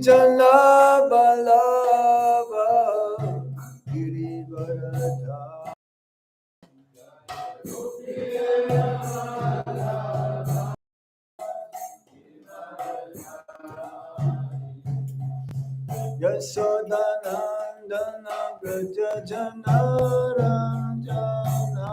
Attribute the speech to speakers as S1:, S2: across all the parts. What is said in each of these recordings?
S1: Jalava lava Girivaradha Yasodhanandana Braja Janaranjana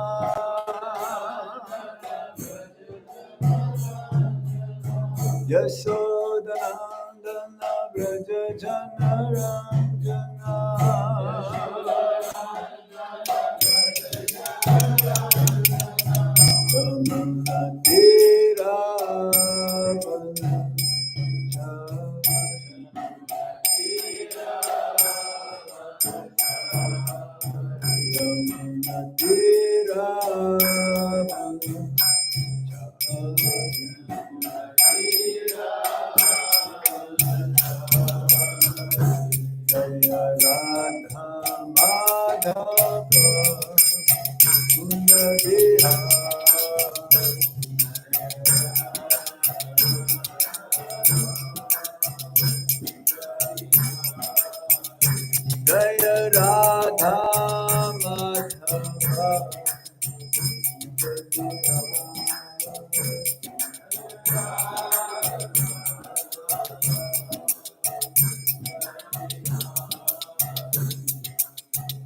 S1: Yasodhanandana Braja Janaranjana Ramanatira Jaya Radha Madhava Sundariha Jaya Radha Madhava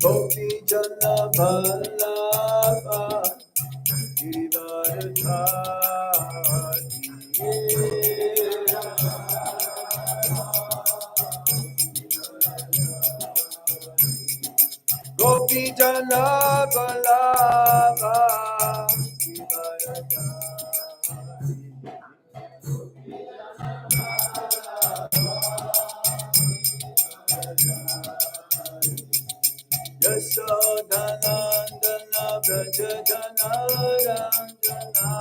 S1: Gopi Jana Vallabha Gopi Jana Vallabha Yasodhanandana Braja Janaranjana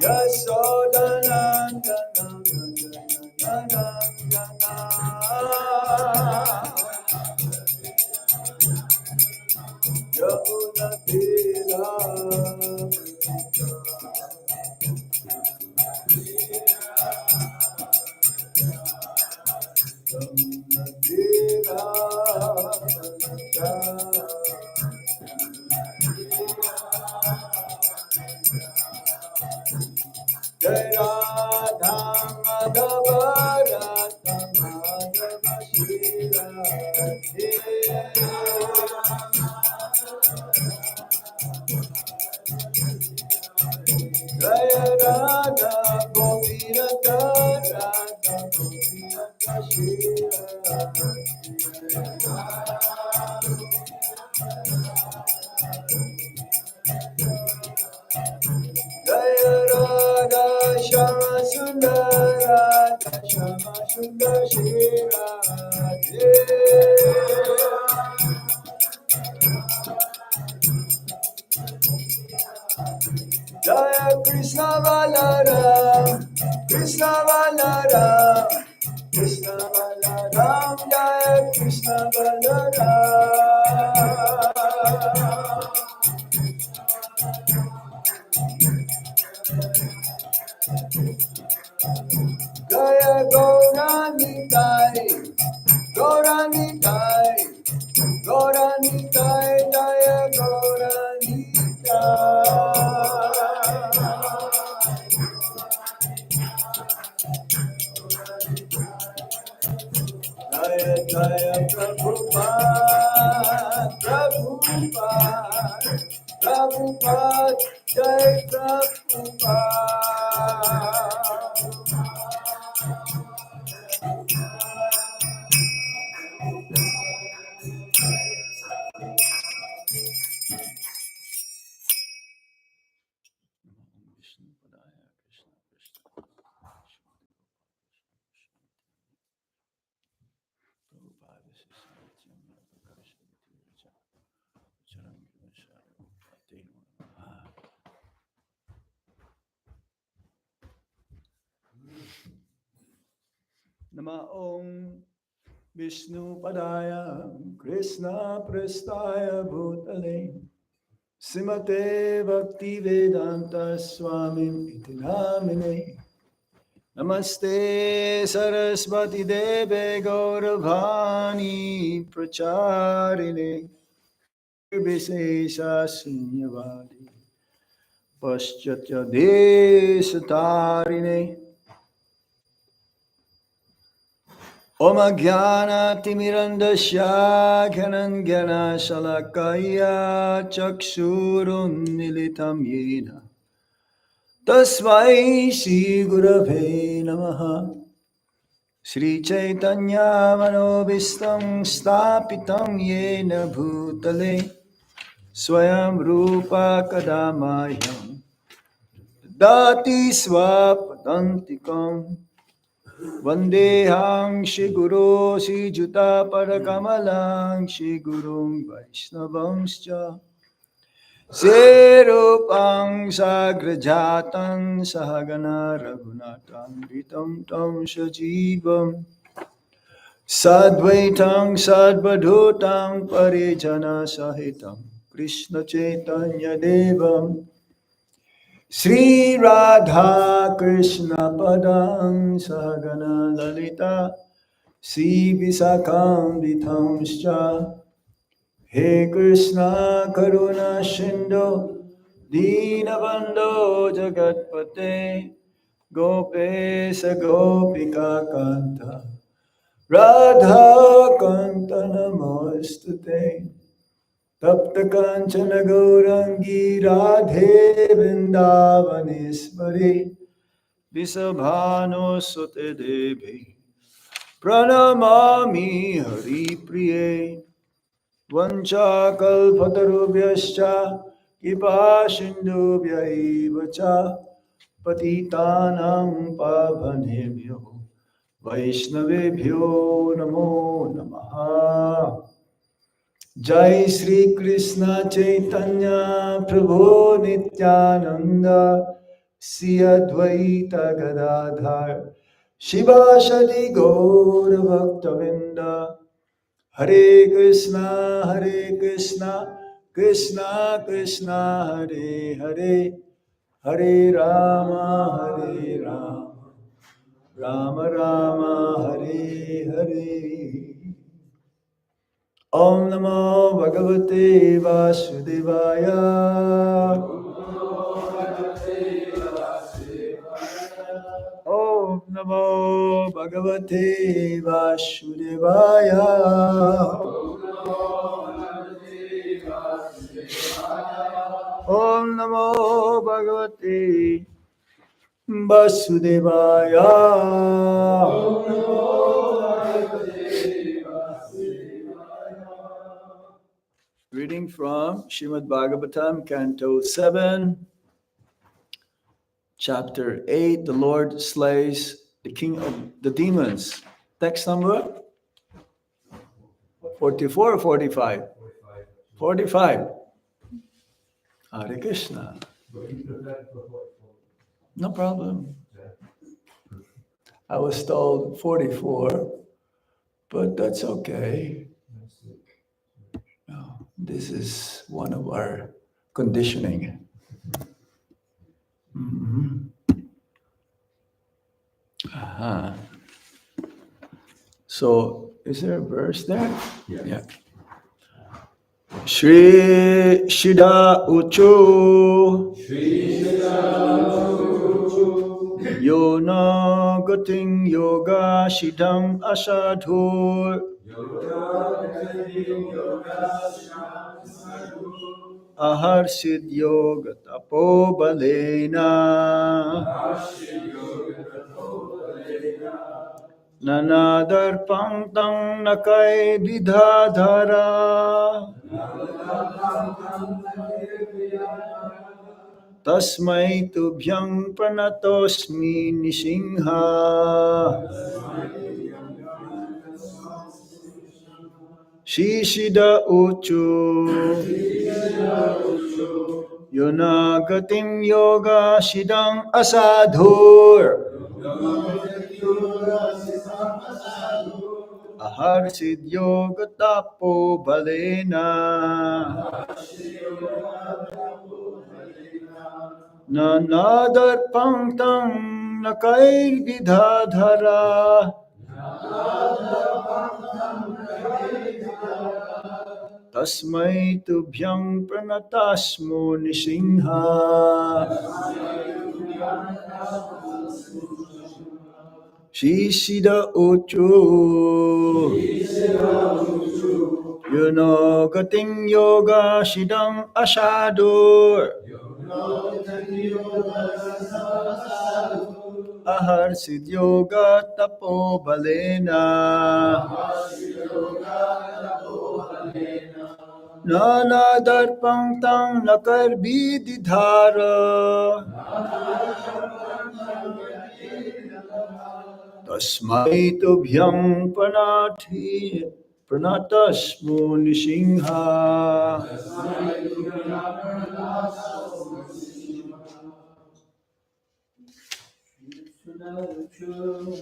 S1: Yasodhanandana Braja Janaranjana Yamuna Tira Jai Radha Madhava Radha Madhava Shri Radhe Jai Radha Gopi Radha Radha Gopi Radha Shri Radhe Jaya Radha Shama Sundar Radha Shama Sundar Shri Radhe Jaya Krishna Balaram Krishna Balaram Krishna Balaram Jaya Krishna Balaram Jaya Gauranitai Gauranitai Gauranitai Jaya Gauranitai Jaya Jaya Prabhupada Prabhupada Prabhupada Jai Prabhupada Nama Om Vishnu Padaya Krishna Prestaya Bhutale Srimate Bhaktivedanta Swami iti namine. Namaste Saraswati Deve Gauravani Pracharine Visesha Sunyavadi Paschatya Desatarine Om Jnana Timirandasya Gyananjana Shalakaya Chakshurun Militam Yena Tasvai Shri Gurave Namaha Shri Chaitanya Manobhistam Stapitam Yena Bhutale Swayam Rupa Kadamayam Dati Swapadantikam Vandeham Shri Guru Shri Juta Parakamalang Shri Gurung Vaishnavamscha Serupang Sagrajatan Sahagana Raghunatang Vitam Tam Shajivam Sadvaitang Sadvadhutang Parijana Sahitam Krishna Chaitanya Devam Sri Radha Krishna Padang Sahagana Lalita Sri Visakham Vitamscha He Krishna Karuna Shindo Dinabando Jagatpate Gopesa Gopika Kanta Radha Kanta Namostute Tapta Kanchana Gaurangi Radhe Vrindavaneshwari Visabhano Sute Devi Pranamami Hari Priye Vancha kalpatarubhyascha kipa sindhubhya cha patitanam pavanebhyo vaishnavebhyo namo namaha. Jai Sri Krishna Chaitanya Prabhu Nityananda Sri Advaita Gadadhar Shivasadi Gaura Bhaktavinda Hare Krishna, Krishna Krishna, Hare Hare, Hare Rama, Hare Rama, Rama Rama, Hare Hare. Om Namo Bhagavate Vasudevaya. Om Namo Bhagavate Vasudevaya. Om Namo Bhagavate Vasudevaya. Reading from Srimad Bhagavatam, Canto 7, Chapter 8, the Lord slays the king of the demons. Text number 44 or 45? 45. Hare Krishna. No problem. I was told 44, but that's okay. No, this is one of our conditioning. So, is there a verse there? Yeah. Shri Shida Uchu Yona Gating Yoga Shidam Asadhur Aharsid Yoga Tapo Balena Nanadar Pangtang Nakai Vidhadhara Tasmai Tubhyang Pranatosmi Nisingha Shishida Uchu Yonagatim Yoga Shidang Asadhur Aharsid yoga tapo balena Nanadar pangtang nakair vidhadhara Tasmai tubhyang pranatasmo nisingha Shishida uchu Yunogating yoga shidang ashadur Aharsid yoga tapo balena Nana darpang tang nakar vidhara Tasmai tubhyang pranatasmo nisingha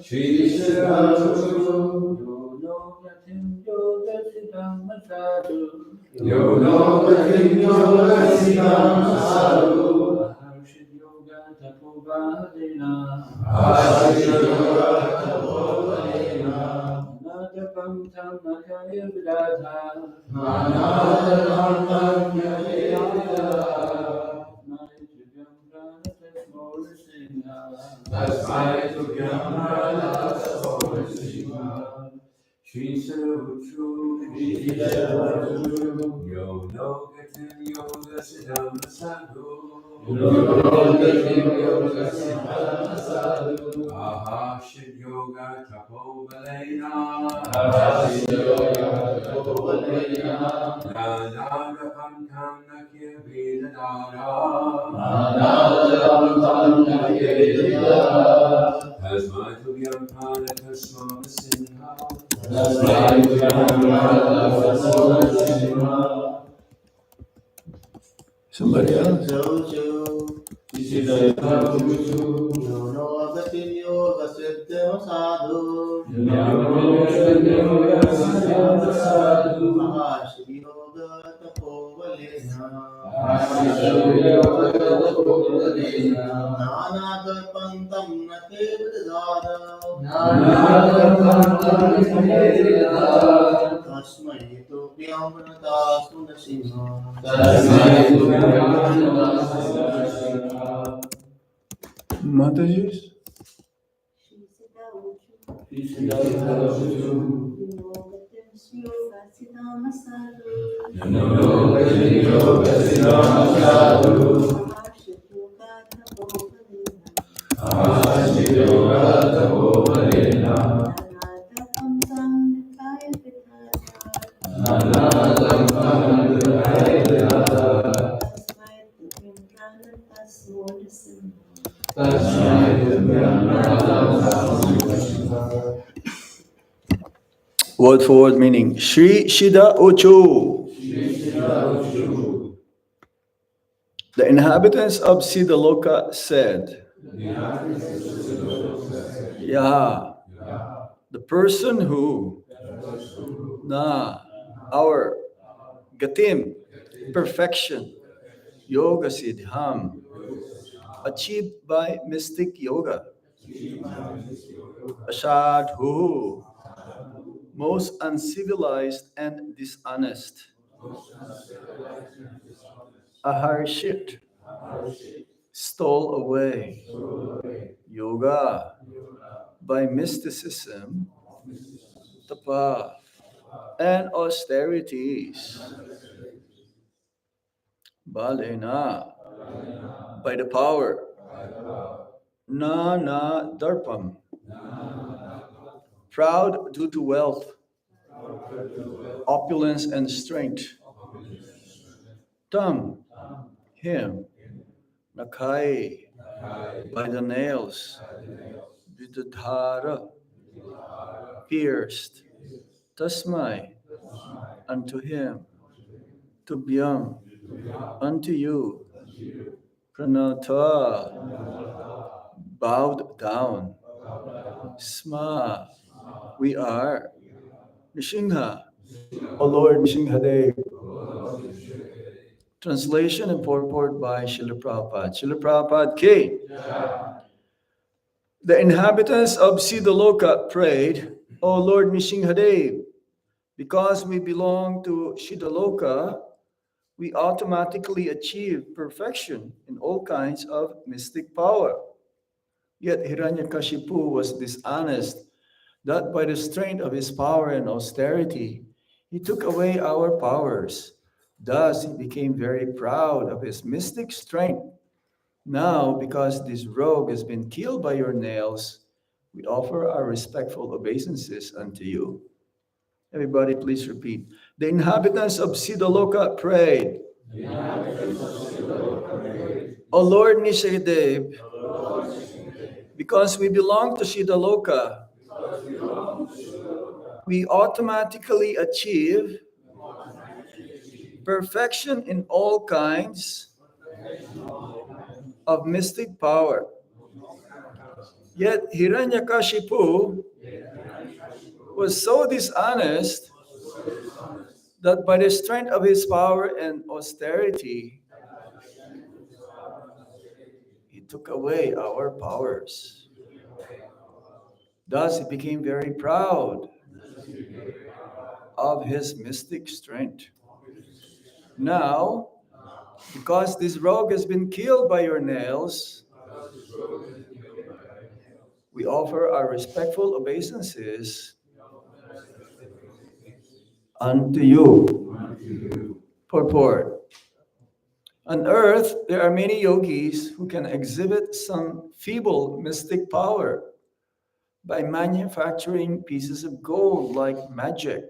S1: Shri yoga tapo balena Nanaga pantang nakir vidadara Tasmai tubhyang pranatasmo nisingha Somebody else? Mataji's? Word for word meaning. Shri Shida Ocho. The inhabitants of Siddhaloka said, Yaha, the person who, our Gatim, perfection, Yoga Siddham, achieved by mystic yoga. Ashadhu, most uncivilized and dishonest. Aharshit, stole away. Yoga, by mysticism, tapa, and austerities. Balena, by the power. Na darpam, proud due to wealth, opulence and strength. Tam, him. Nakai, by the nails. Vidadhara, pierced. Tasmai, unto him. Tubhyam, unto you. Pranata, bowed down. Sma, we are. Nrsimha, O Lord Nrsimhadev. Translation and purport by Srila Prabhupada. Srila Prabhupada K. The inhabitants of Siddhaloka prayed, O Lord Nrsimhadev, because we belong to Siddhaloka, we automatically achieve perfection in all kinds of mystic power. Yet Hiranyakashipu was dishonest, that by the strength of his power and austerity, he took away our powers. Thus, he became very proud of his mystic strength. Now, because this rogue has been killed by your nails, we offer our respectful obeisances unto you. Everybody, please repeat. The inhabitants of Siddhaloka prayed, O Lord Nrsihadeva, because we belong to Siddhaloka, we automatically achieve perfection in all kinds of mystic power. Yet Hiranyakashipu was so dishonest that by the strength of his power and austerity, he took away our powers. Thus, he became very proud of his mystic strength. Now, because this rogue has been killed by your nails, we offer our respectful obeisances unto you. Purport. On earth, there are many yogis who can exhibit some feeble mystic power by manufacturing pieces of gold like magic.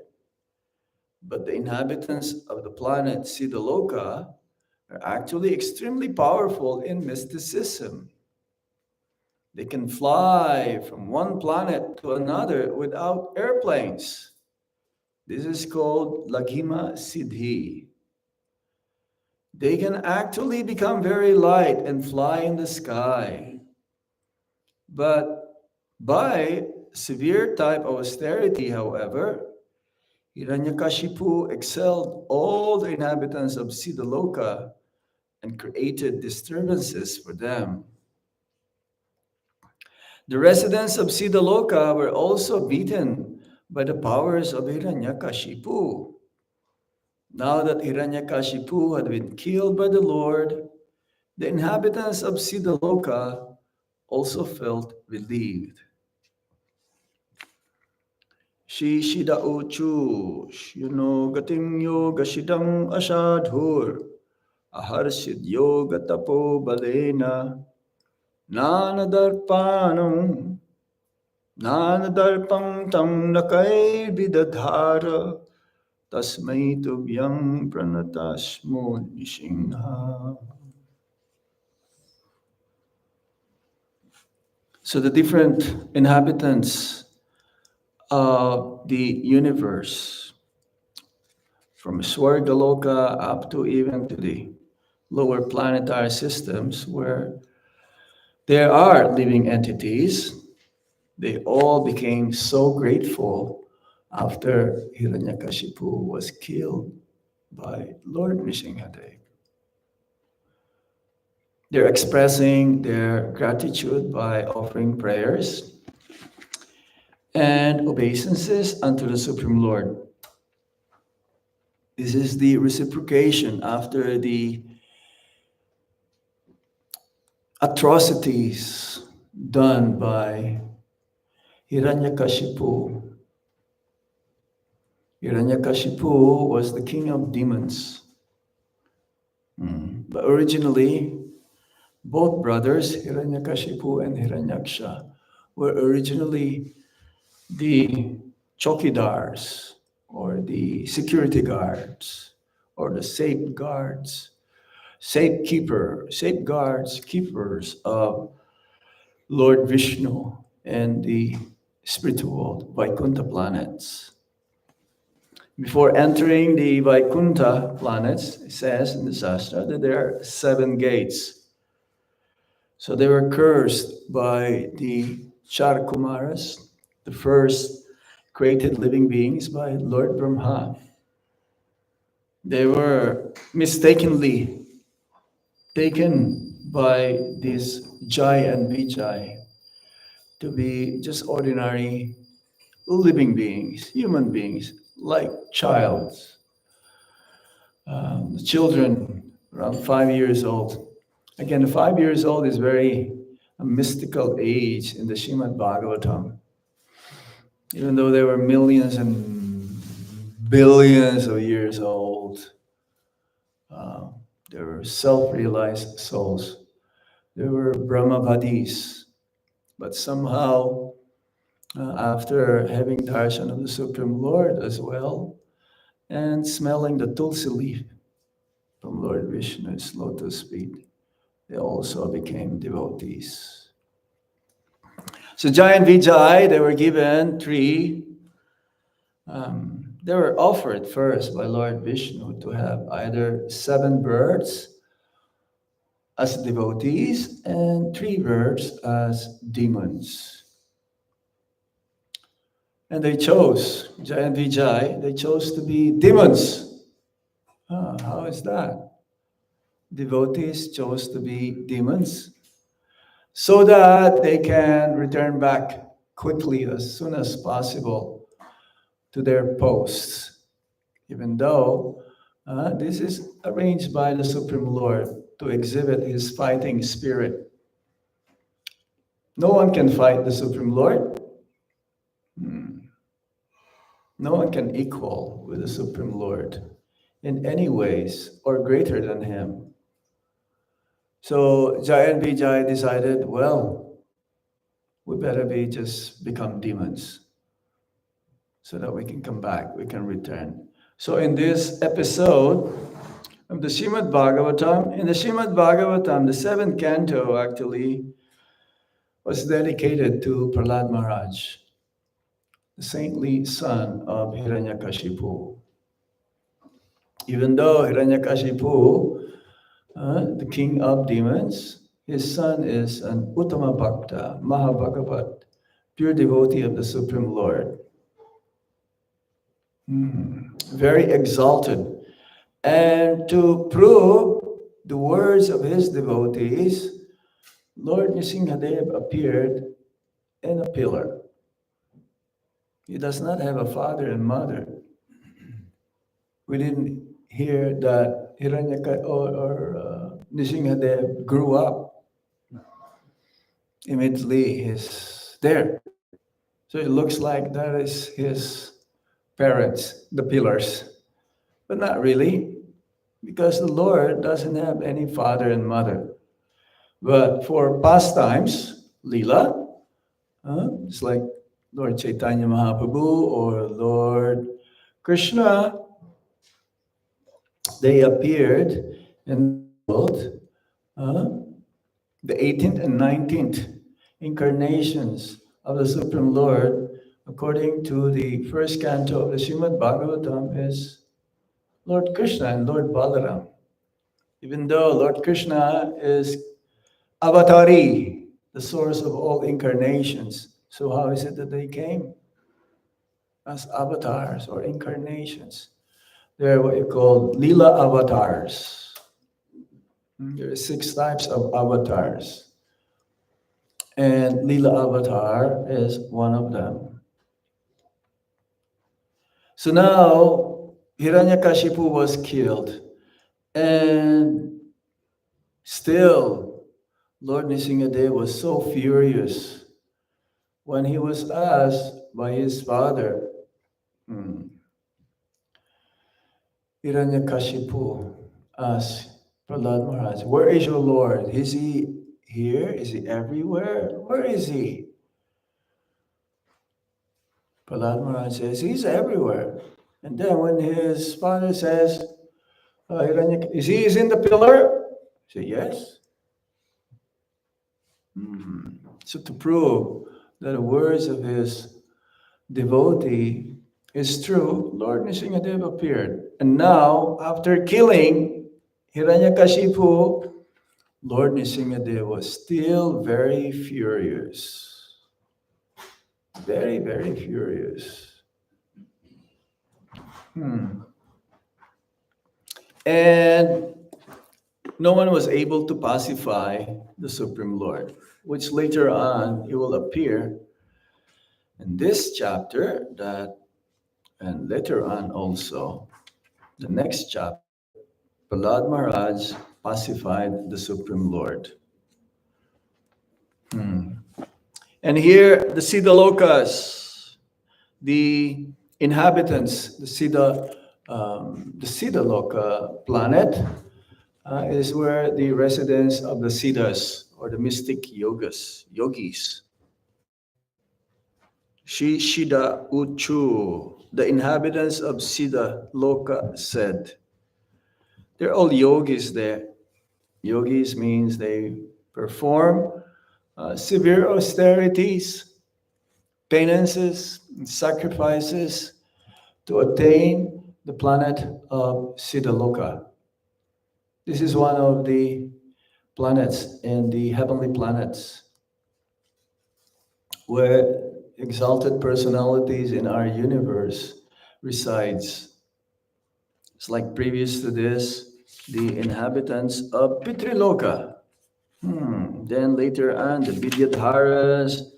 S1: But the inhabitants of the planet Siddhaloka are actually extremely powerful in mysticism. They can fly from one planet to another without airplanes. This is called Laghima Siddhi. They can actually become very light and fly in the sky. But by severe type of austerity, however, Hiranyakashipu excelled all the inhabitants of Siddhaloka and created disturbances for them. The residents of Siddhaloka were also beaten by the powers of Hiranyakashipu. Now that Hiranyakashipu had been killed by the Lord, the inhabitants of Siddhaloka also felt relieved. Shishida uchu, gating yoga shidam ashadhur, aharshid yoga tapo balena, nanadarpanam, nanadarpam tam nakai vidadhara, tasmai tubhyam pranatasmo nishingha. So the different inhabitants of the universe, from Swargaloka up to even to the lower planetary systems where there are living entities, they all became so grateful after Hiranyakashipu was killed by Lord Nrsimhadev. They're expressing their gratitude by offering prayers and obeisances unto the Supreme Lord. This is the reciprocation after the atrocities done by Hiranyakashipu. Hiranyakashipu was the king of demons. But originally, both brothers, Hiranyakashipu and Hiranyaksha, were originally the chokidars, or the security guards, or the safeguards, keepers of Lord Vishnu and the spiritual Vaikuntha planets. Before entering the Vaikuntha planets, it says in the Shastra that there are 7 gates. So they were cursed by the Charkumaras, the first created living beings by Lord Brahma. They were mistakenly taken by these Jai and Vijay to be just ordinary living beings, human beings, like childs, children around 5 years old. Again, 5 years old is very a mystical age in the Srimad Bhagavatam. Even though they were millions and billions of years old, uh, they were self-realized souls. They were Brahmavadis. But somehow, after having darshan of the Supreme Lord as well, and smelling the tulsi leaf from Lord Vishnu's lotus feet, they also became devotees. So Jai and Vijay, they were given three. They were offered first by Lord Vishnu to have either 7 birds as devotees and 3 birds as demons. And they chose, Jai and Vijay, they chose to be demons. How is that? Devotees chose to be demons so that they can return back quickly as soon as possible to their posts, even though this is arranged by the Supreme Lord to exhibit his fighting spirit. No one can fight the Supreme Lord. No one can equal with the Supreme Lord in any ways or greater than him. So Jai and Vijay decided, well, we better just become demons so that we can come back, we can return. So in this episode of the Srimad Bhagavatam, in the Srimad Bhagavatam, the 7th canto actually was dedicated to Prahlad Maharaj, the saintly son of Hiranyakashipu. Even though Hiranyakashipu, the king of demons, his son is an Uttama Bhakta, Mahabhagavat, pure devotee of the Supreme Lord. Very exalted. And to prove the words of his devotees, Lord Nrsihadeva appeared in a pillar. He does not have a father and mother. We didn't hear that Nrsihadeva grew up. Immediately he's there. So it looks like that is his parents, the pillars. But not really, because the Lord doesn't have any father and mother. But for pastimes, Lila, it's like Lord Chaitanya Mahaprabhu or Lord Krishna, they appeared in the world, the 18th and 19th incarnations of the Supreme Lord, according to the first canto of the Srimad Bhagavatam, is Lord Krishna and Lord Balaram. Even though Lord Krishna is Avatari, the source of all incarnations. So how is it that they came? As avatars or incarnations. They're what you call Leela avatars. There are 6 types of avatars. And Leela avatar is one of them. So now, Hiranyakashipu was killed. And still, Lord Nrsihadeva was so furious when he was asked by his father, Hiranyakashipu asked Prahlad Maharaj, where is your Lord? Is he here? Is he everywhere? Where is he? Prahlad Maharaj says, he's everywhere. And then when his father says, is he in the pillar? He said, yes. So to prove that the words of his devotee is true, Lord Nrsihadeva appeared. And now, after killing Hiranyakashipu, Lord Nrsihadeva was still very furious. Very, very furious. And no one was able to pacify the Supreme Lord, which later on it will appear in this chapter that, and later on also, the next chapter, Prahlad Maharaj pacified the Supreme Lord. And here, the Siddhalokas, the inhabitants, the Siddhaloka planet is where the residence of the Siddhas or the mystic yogis. Shida Uchu, the inhabitants of Siddhaloka said. They're all yogis there. Yogis means they perform severe austerities, penances, and sacrifices to attain the planet of Siddhaloka. This is one of the planets in the heavenly planets where exalted personalities in our universe resides. It's like previous to this, the inhabitants of Pitriloka. Then later on, the Vidyadharas,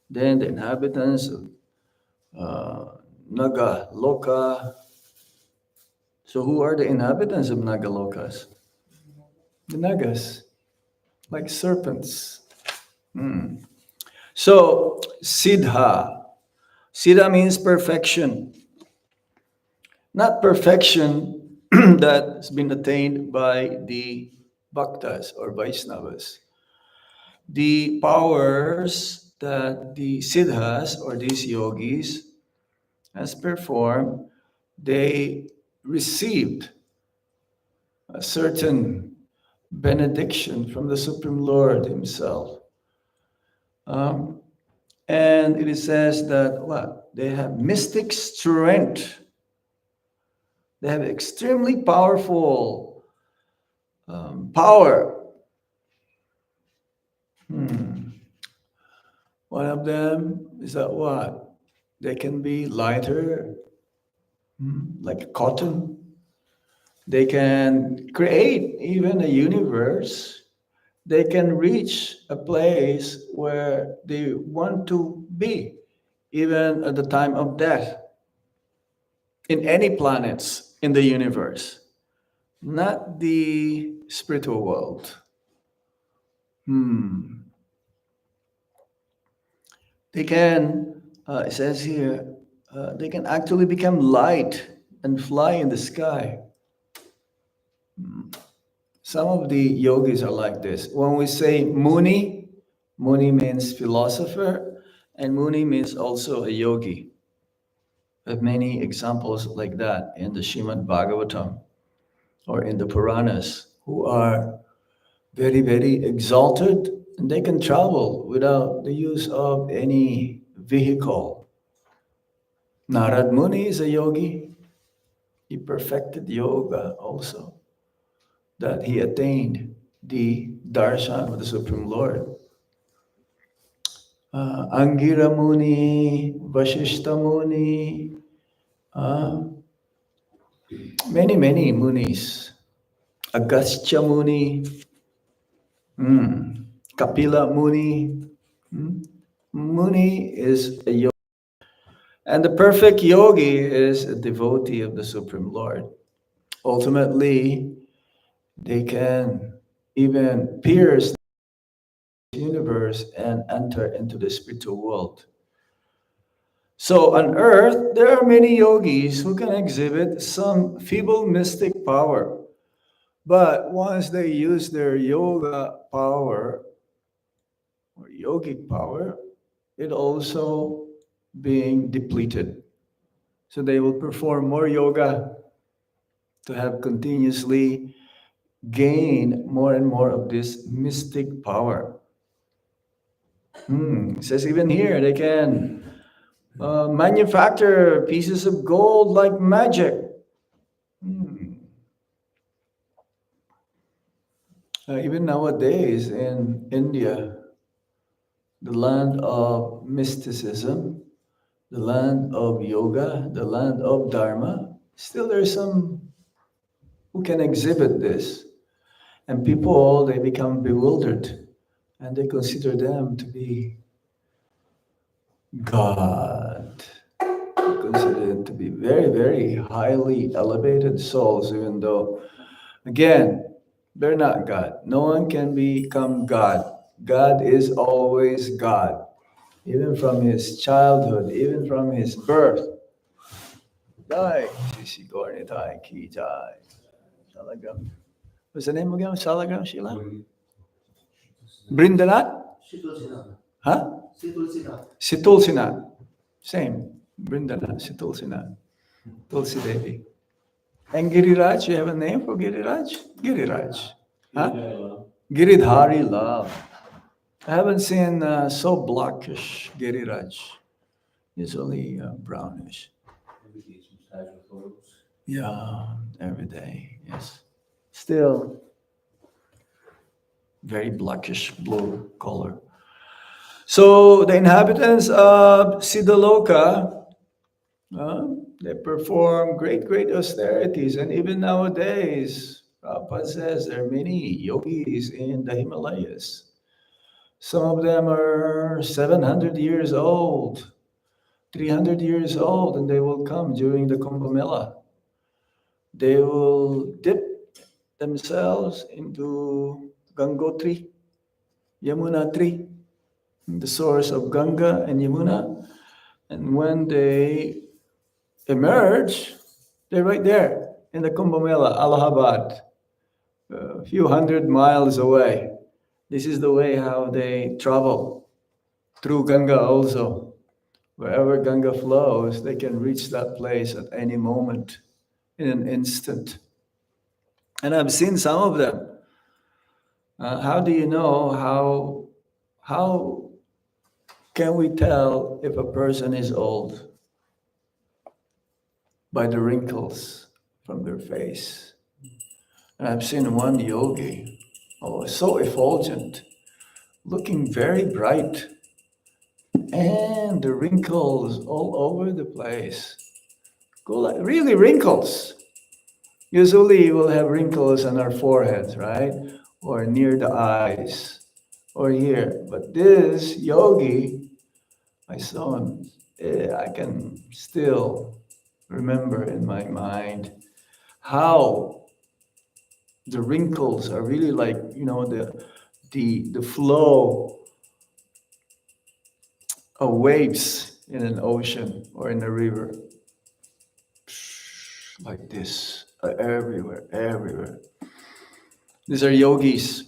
S1: then the inhabitants of Naga Loka. So who are the inhabitants of Nagalokas? The Nagas, like serpents. So Siddha. Siddha means perfection. Not perfection that's been attained by the Bhaktas or Vaishnavas. The powers that the Siddhas or these yogis has performed, they received a certain benediction from the Supreme Lord Himself. And it says that what? They have mystic strength. They have extremely powerful power. One of them is that what? They can be lighter, like cotton. They can create even a universe. They can reach a place where they want to be, even at the time of death, in any planets in the universe, not the spiritual world. They can, it says here, they can actually become light and fly in the sky. Some of the yogis are like this. When we say Muni, Muni means philosopher, and Muni means also a yogi. We have many examples like that in the Srimad Bhagavatam or in the Puranas, who are very, very exalted, and they can travel without the use of any vehicle. Narad Muni is a yogi. He perfected yoga also, that he attained the darshan of the Supreme Lord. Angira Muni, Vashishta Muni, many, many munis. Agastya Muni, Kapila Muni. Muni is a yogi. And the perfect yogi is a devotee of the Supreme Lord. Ultimately, they can even pierce the universe and enter into the spiritual world. So on earth, there are many yogis who can exhibit some feeble mystic power. But once they use their yoga power or yogic power, it also being depleted. So they will perform more yoga to have continuously gain more and more of this mystic power. It says even here they can manufacture pieces of gold like magic. Even nowadays in India, the land of mysticism, the land of yoga, the land of Dharma, Still, there's some who can exhibit this. And people, they become bewildered and they consider them to be God. They consider them to be very, very highly elevated souls, even though, again, they're not God. No one can become God. God is always God, even from his childhood, even from his birth. Jai, Sisi Gornitai Ki Jai. Salagram. What's the name again? Salagram Sheila? Brindalat? Huh? Situlsinath. Same. Brindalat, Situlsinath. Tulsi Devi. And Giriraj, you have a name for Giriraj? Giriraj. Huh? Giridhari Love. I haven't seen so blackish Giriraj. It's only brownish. Yeah, every day, yes. Still very blackish blue color. So the inhabitants of Siddhaloka, they perform great austerities. And even nowadays, Prabhupada says there are many yogis in the Himalayas. Some of them are 700 years old, 300 years old, and they will come during the Kumbh Mela. They will dip themselves into Gangotri, Yamunotri, the source of Ganga and Yamuna. And when they emerge, they're right there in the Kumbh Mela, Allahabad, a few hundred miles away. This is the way how they travel through Ganga also. Wherever Ganga flows, they can reach that place at any moment in an instant. And I've seen some of them. How do you know how can we tell if a person is old? By the wrinkles from their face. And I've seen one yogi, so effulgent, looking very bright, and the wrinkles all over the place. Really wrinkles. Usually we'll have wrinkles on our foreheads, right? Or near the eyes, or here. But this yogi, I saw him, I can still remember in my mind how the wrinkles are really like, the flow of waves in an ocean or in a river. Like this, everywhere. These are yogis.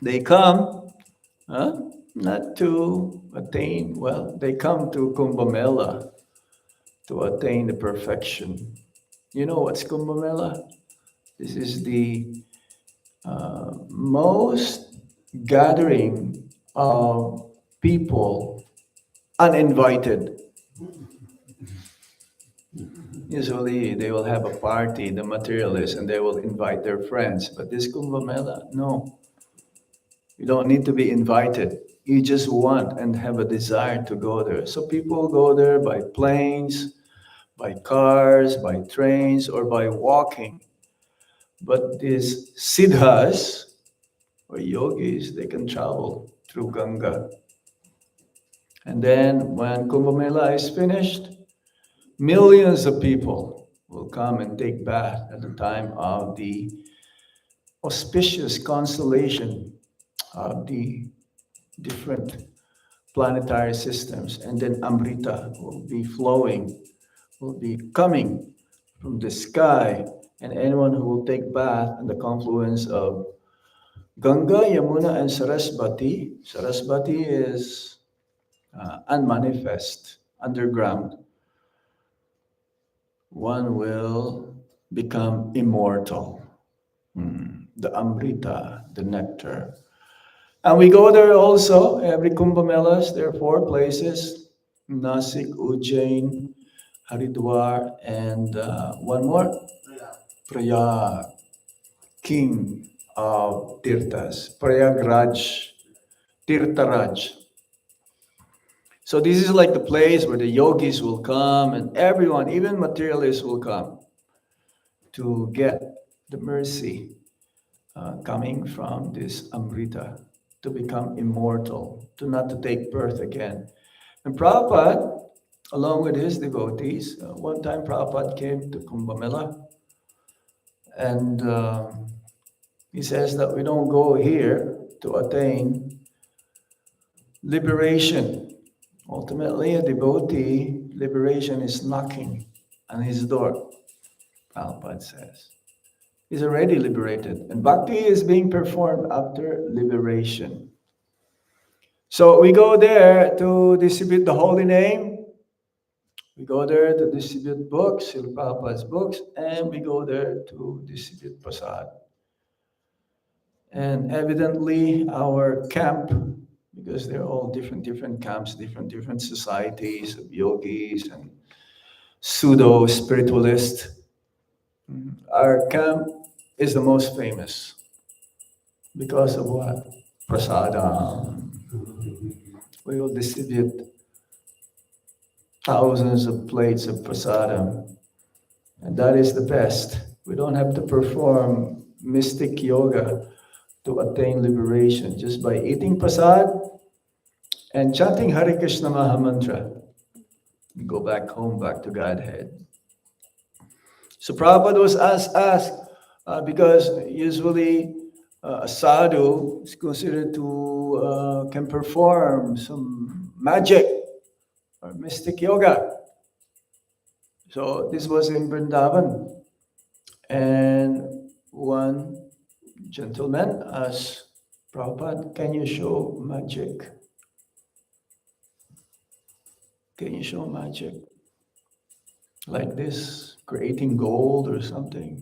S1: They come, not to attain, they come to Kumbh Mela to attain the perfection. You know what's Kumbh Mela? This is the most gathering of people uninvited. Usually they will have a party, the materialists, and they will invite their friends. But this Kumbh Mela, no. You don't need to be invited. You just want and have a desire to go there. So people go there by planes, by cars, by trains, or by walking. But these siddhas, or yogis, they can travel through Ganga. And then when Kumbh Mela is finished, millions of people will come and take bath at the time of the auspicious constellation of the different planetary systems. And then Amrita will be flowing, will be coming from the sky. And anyone who will take bath in the confluence of Ganga, Yamuna, and Sarasvati. Sarasvati is unmanifest, underground. One will become immortal. The Amrita, the nectar. And we go there also, every Kumbh Melas, there are 4 places, Nasik, Ujjain, Haridwar, and one more, Prayag, king of Tirthas, Prayagraj, Tirtharaj. So this is like the place where the yogis will come and everyone, even materialists will come. to get the mercy coming from this Amrita, to become immortal, to not to take birth again. And Prabhupada, along with his devotees, one time Prabhupada came to Kumbh Mela, and he says that we don't go here to attain liberation. Ultimately, a devotee, liberation is knocking on his door, Prabhupada says. He's already liberated, and bhakti is being performed after liberation. So we go there to distribute the holy name. We go there to distribute books, Srila Prabhupada's books, and we go there to distribute prasad. And evidently our camp, because they're all different camps, different societies of yogis and pseudo-spiritualists, our camp is the most famous. Because of what? Prasadam. We will distribute thousands of plates of prasadam. And that is the best. We don't have to perform mystic yoga to attain liberation. Just by eating prasad and chanting Hare Krishna Maha Mantra, we go back home, back to Godhead. So Prabhupada was asked because usually a sadhu is considered to can perform some magic or mystic yoga. So this was in Vrindavan, and one gentleman asked Prabhupada, "Can you show magic? Can you show magic like this, creating gold or something,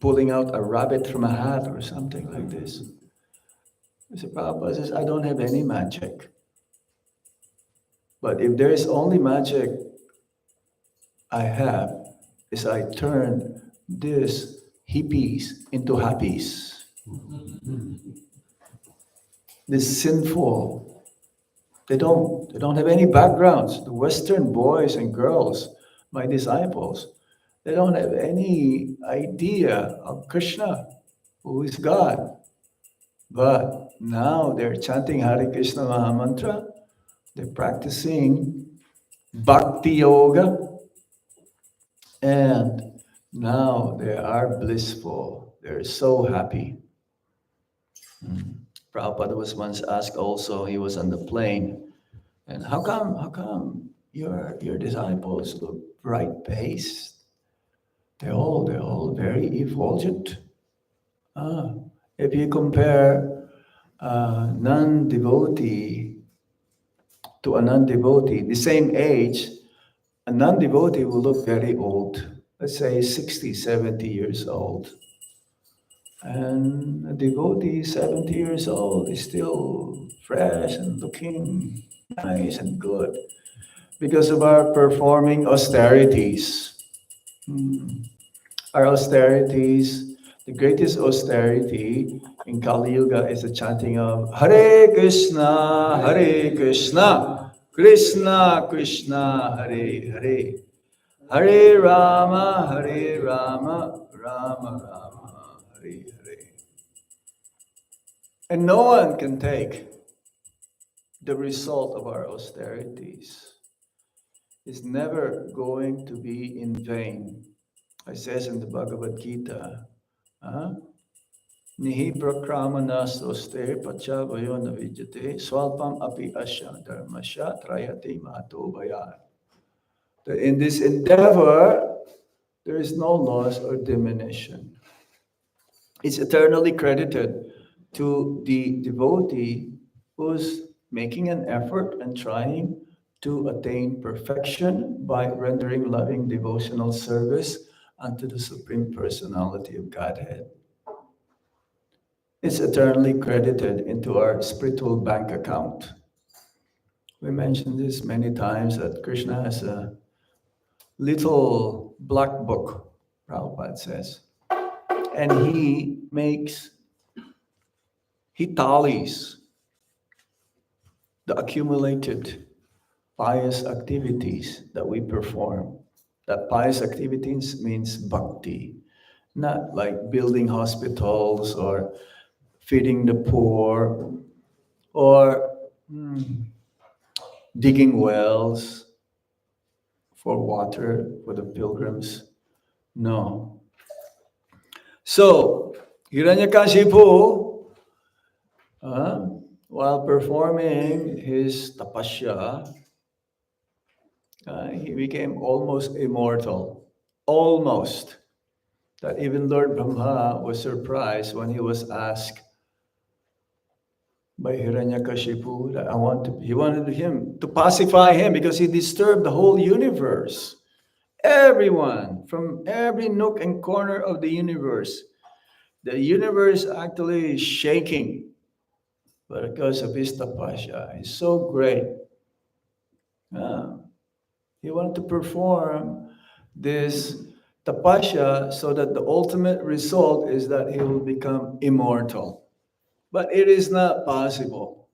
S1: pulling out a rabbit from a hat or something like this?" So Prabhupada says, "I don't have any magic. But if there is only magic I have, is I turn these hippies into happies. This sinful, they don't have any backgrounds. The Western boys and girls, my disciples, they don't have any idea of Krishna, who is God. But now they're chanting Hare Krishna Maha Mantra, they're practicing Bhakti Yoga, and now they are blissful. They're so happy." Prabhupada was once asked also, he was on the plane, and how come your disciples look bright-faced? They're all very effulgent. If you compare a non-devotee to a non-devotee, the same age, a non-devotee will look very old, let's say 60, 70 years old. And a devotee, 70 years old, is still fresh and looking nice and good because of our performing austerities. Our austerities, the greatest austerity in Kali Yuga is the chanting of Hare Krishna, Krishna Krishna, Hare Hare, Hare Rama, Rama Rama, Hare Hare. And no one can take the result of our austerities. It's never going to be in vain. It says in the Bhagavad Gita, Nihi prakramanas auster pacha vayo navijate swalpam api asya dharmasya trayate mato bhayat. That in this endeavor, there is no loss or diminution. It's eternally credited to the devotee who's making an effort and trying to attain perfection by rendering loving devotional service unto the Supreme Personality of Godhead. It's eternally credited into our spiritual bank account. We mentioned this many times that Krishna has a little black book, Prabhupada says, and he tallies the accumulated pious activities that we perform. That pious activities means bhakti, not like building hospitals or feeding the poor or digging wells for water for the pilgrims. No. So, Hiranyakashipu, uh, while performing his tapasya, he became almost immortal. Almost. That even Lord Brahma was surprised when he was asked by Hiranyakashipu that he wanted him to pacify him because he disturbed the whole universe. Everyone from every nook and corner of the universe. The universe actually is shaking because of his tapasya. It's so great. Uh, he wanted to perform this tapasya so that the ultimate result is that he will become immortal. But it is not possible.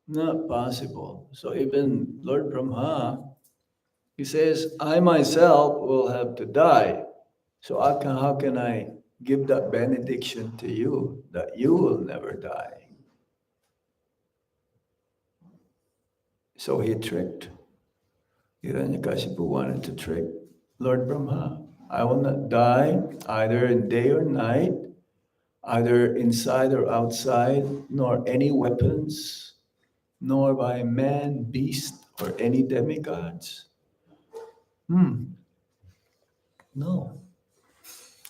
S1: Not possible. So even Lord Brahma, he says, I myself will have to die. So how can I give that benediction to you that you will never die? So he tricked. Hiranyakashipu wanted to trick Lord Brahma. I will not die either in day or night, either inside or outside, nor any weapons, nor by man, beast, or any demigods. No,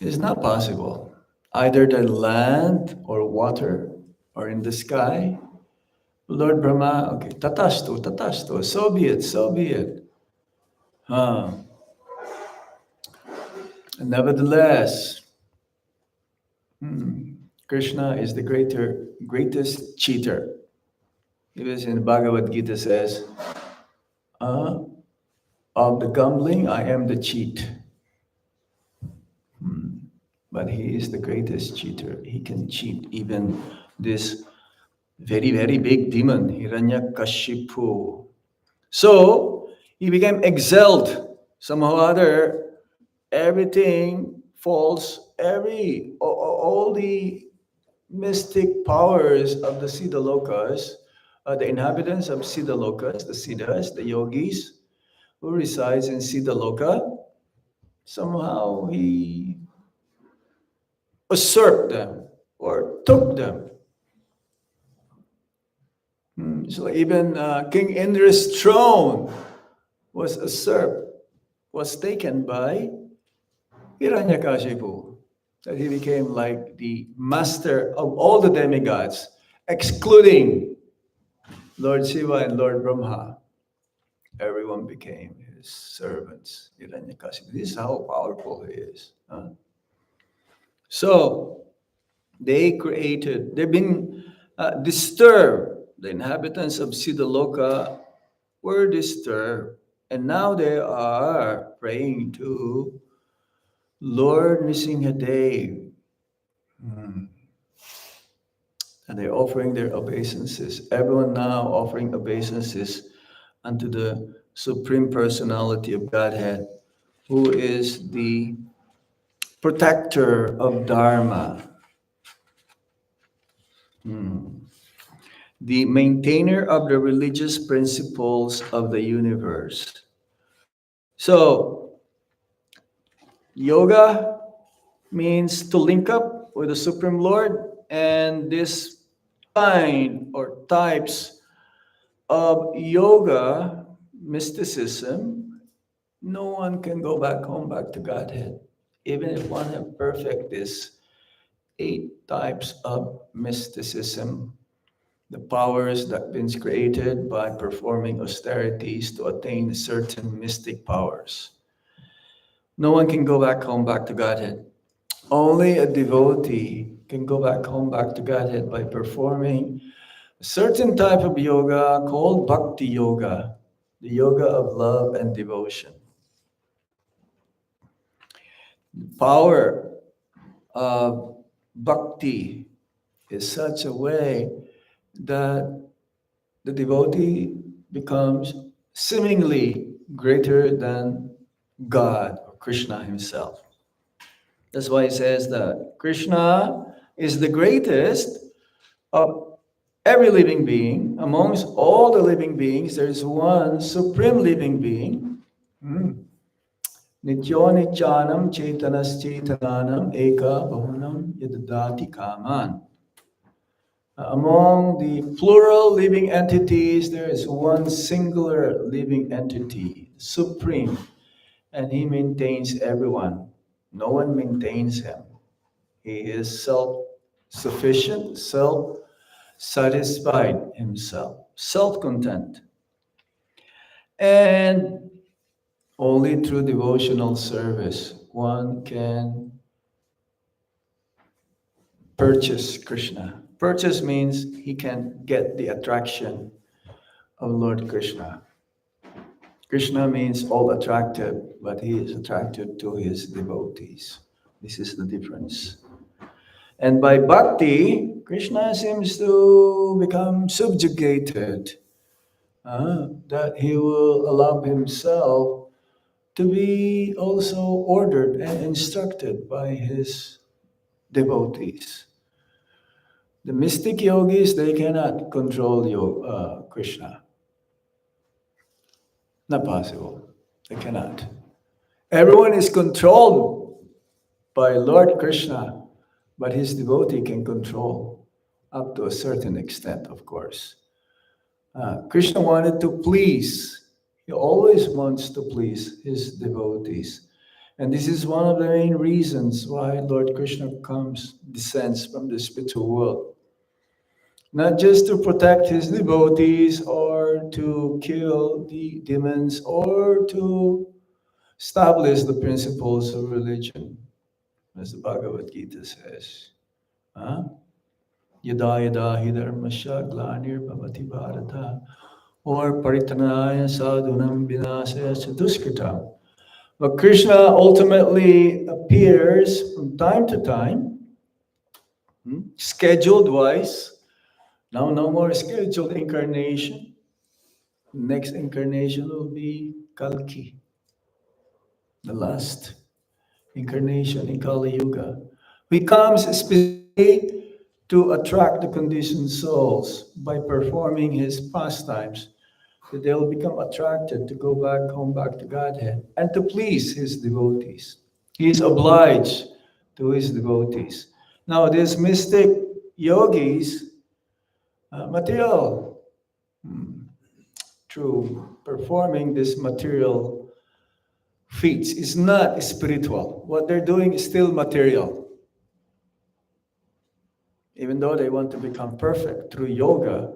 S1: it's not possible. Either the land or water or in the sky. Lord Brahma, okay, tatastu, so be it, so be it. Huh. Nevertheless, Krishna is the greatest cheater. Because in Bhagavad Gita says, uh, of the gambling, I am the cheat. But he is the greatest cheater. He can cheat even this very, very big demon, Hiranyakashipu. So he became exiled. Somehow or other, everything falls, all the mystic powers of the Siddhalokas, the inhabitants of Siddhalokas, the Siddhas, the yogis who resides in Siddhaloka, somehow he usurped them or took them. So even King Indra's throne was usurped, was taken by Hiranyakashipu. That he became like the master of all the demigods, excluding Lord Shiva and Lord Brahma. Everyone became his servants, Hiranyakashipu. This is how powerful he is. So they've been disturbed. The inhabitants of Siddhaloka were disturbed. And now they are praying to Lord Nrsihadeva. And they're offering their obeisances. Everyone now offering obeisances unto the Supreme Personality of Godhead, who is the protector of Dharma, the maintainer of the religious principles of the universe. So, yoga means to link up with the Supreme Lord, and this kind or types of yoga, mysticism, no one can go back home, back to Godhead. Even if one have perfect this 8 types of mysticism, the powers that been created by performing austerities to attain certain mystic powers. No one can go back home, back to Godhead. Only a devotee can go back home, back to Godhead by performing a certain type of yoga called bhakti yoga, the yoga of love and devotion. The power of bhakti is such a way that the devotee becomes seemingly greater than God, or Krishna himself. That's why it says that Krishna is the greatest of every living being. Amongst all the living beings, there is one supreme living being. Hmm. Nityo nityanam chetanas chetananam eka bahunam yadadati kaman. Among the plural living entities, there is one singular living entity, supreme, and he maintains everyone. No one maintains him. He is self sufficient, self satisfied himself, self content. And only through devotional service one can purchase Krishna. Purchase means he can get the attraction of Lord Krishna. Krishna means all attractive, but he is attracted to his devotees. This is the difference. And by bhakti, Krishna seems to become subjugated, that he will allow himself to be also ordered and instructed by his devotees. The mystic yogis, they cannot control Krishna. Not possible. They cannot. Everyone is controlled by Lord Krishna, but his devotee can control up to a certain extent, of course. Krishna wanted to please. He always wants to please his devotees. And this is one of the main reasons why Lord Krishna descends from the spiritual world. Not just to protect his devotees or to kill the demons or to establish the principles of religion, as the Bhagavad Gita says. Yada yada hi dharmasya glanir bhavati bharata, or paritanaya sadhunam vinasaya chaduskritam. But Krishna ultimately appears from time to time, scheduled wise. Now no more scheduled incarnation. Next incarnation will be Kalki, the last incarnation in Kali Yuga. He comes specifically to attract the conditioned souls by performing his pastimes, that they'll become attracted to go back home, back to Godhead, and to please his devotees. He is obliged to his devotees. Now, these mystic yogis, material, through performing this material feats, is not spiritual. What they're doing is still material. Even though they want to become perfect through yoga,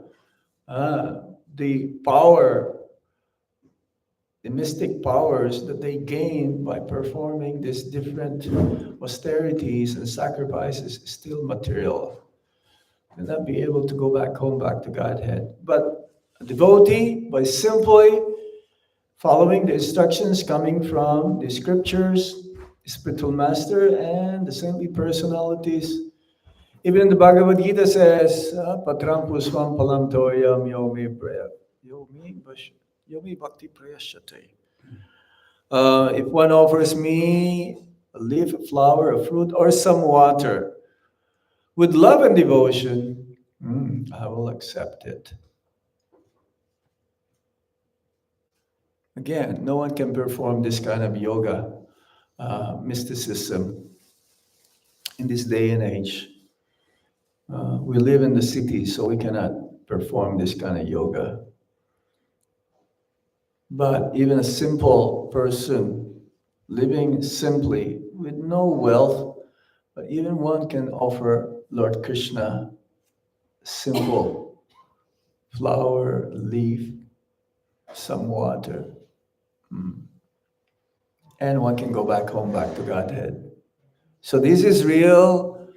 S1: the power, the mystic powers that they gain by performing these different austerities and sacrifices is still material. They'll not be able to go back home, back to Godhead. But a devotee, by simply following the instructions coming from the scriptures, the spiritual master, and the saintly personalities. Even the Bhagavad Gita says, Patram puspam palam toyam yomi bhakti prayashyate. If one offers me a leaf, a flower, a fruit, or some water, with love and devotion, I will accept it. Again, no one can perform this kind of yoga, mysticism in this day and age. We live in the city, so we cannot perform this kind of yoga. But even a simple person living simply with no wealth, but even one can offer Lord Krishna simple flower, leaf, some water. And one can go back home, back to Godhead. So this is real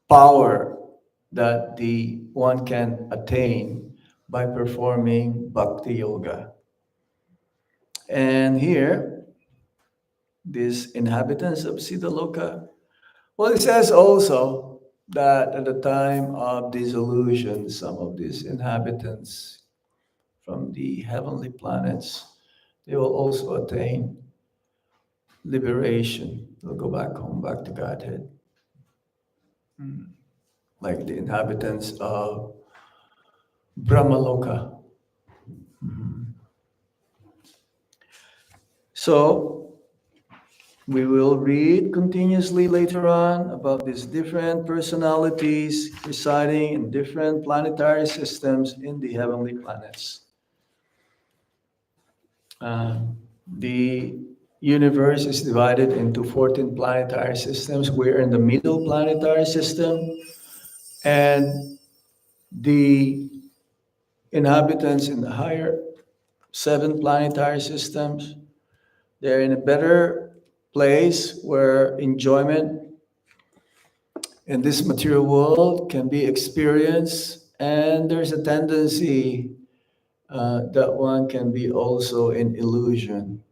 S1: power that the one can attain by performing bhakti yoga. And here, these inhabitants of Siddhaloka, well, it says also that at the time of dissolution, some of these inhabitants from the heavenly planets, they will also attain liberation. They'll go back home, back to Godhead. Like the inhabitants of Brahmaloka. So, we will read continuously later on about these different personalities residing in different planetary systems in the heavenly planets. The universe is divided into 14 planetary systems. We're in the middle planetary system, and the inhabitants in the higher 7 planetary systems, they're in a better place where enjoyment in this material world can be experienced, and there's a tendency that one can be also in illusion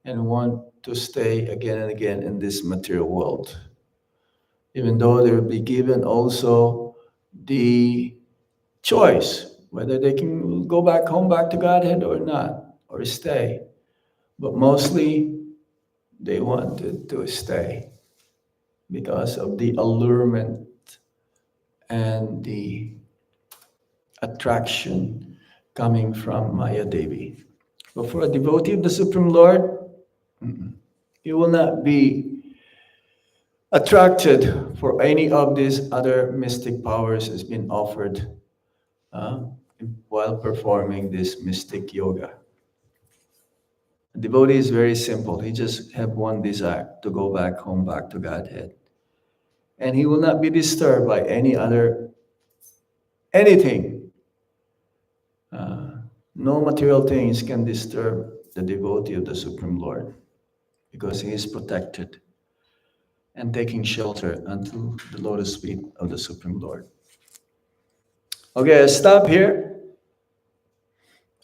S1: and want to stay again and again in this material world, even though they will be given also the choice whether they can go back home, back to Godhead or not, or stay. But mostly they wanted to stay because of the allurement and the attraction coming from Maya Devi. But for a devotee of the Supreme Lord, he will not be attracted for any of these other mystic powers has been offered uh, while performing this mystic yoga. The devotee is very simple. He just have one desire to go back home, back to Godhead. And he will not be disturbed by anything. No material things can disturb the devotee of the Supreme Lord because he is protected and taking shelter unto the lotus feet of the Supreme Lord. Okay, I'll stop here.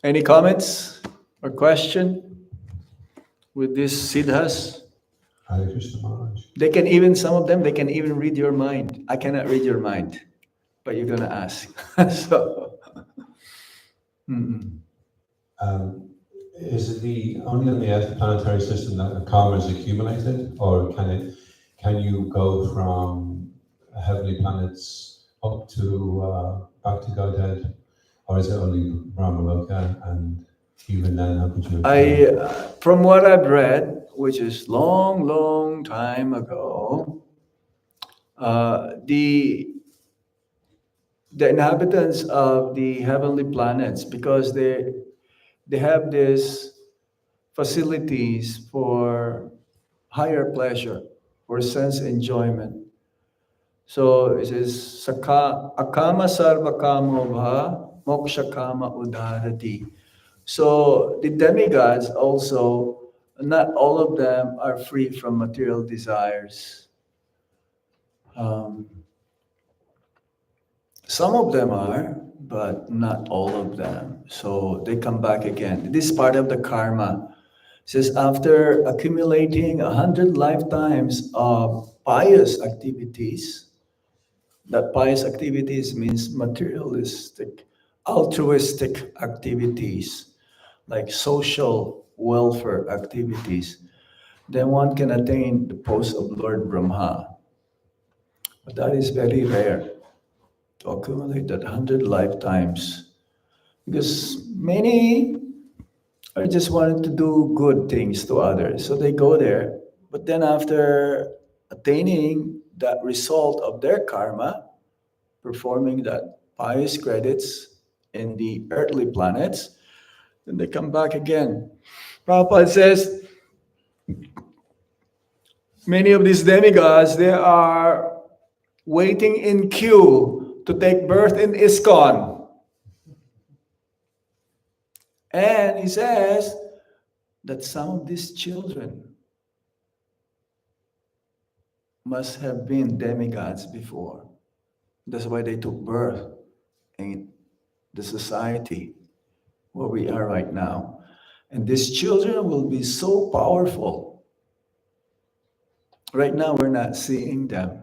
S1: Any comments or question with these siddhas?
S2: Hare Krishna Maharaj.
S1: They can even, some of them, they can even read your mind. I cannot read your mind, but you're going to ask. So,
S2: Is it the only on the planetary system that karma is accumulated, or can you go from heavenly planets up to back to Godhead, or is it only Brahmaloka, and even then how could you?
S1: From what I've read, which is long time ago, the inhabitants of the heavenly planets, because they have these facilities for higher pleasure, for sense enjoyment. So it is akama sarva kamo bha moksha kama udharati. So the demigods also, not all of them are free from material desires. Some of them are, but not all of them. So they come back again. This is part of the karma. It says after accumulating 100 lifetimes of pious activities, that pious activities means materialistic, altruistic activities, like social welfare activities, then one can attain the post of Lord Brahma. But that is very rare to accumulate that 100 lifetimes, because many are just wanting to do good things to others. So they go there, but then after attaining that result of their karma, performing that pious credits in the earthly planets, then they come back again. Prabhupada says many of these demigods, they are waiting in queue to take birth in ISKCON. And he says that some of these children must have been demigods before. That's why they took birth in the society where we are right now. And these children will be so powerful. Right now, we're not seeing them.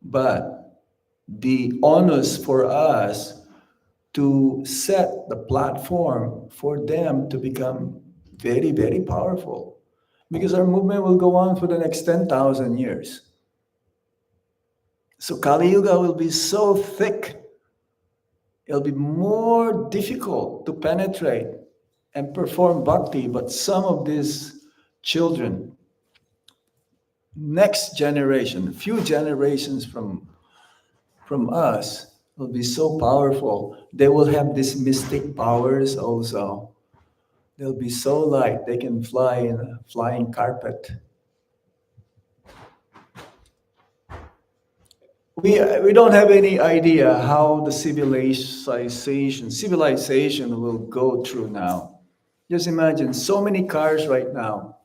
S1: But the onus for us to set the platform for them to become very, very powerful. Because our movement will go on for the next 10,000 years. So Kali Yuga will be so thick, it'll be more difficult to penetrate and perform bhakti. But some of these children, next generation, few generations from us, will be so powerful. They will have these mystic powers also. They'll be so light, they can fly in a flying carpet. We don't have any idea how the civilization will go through now. Just imagine so many cars right now.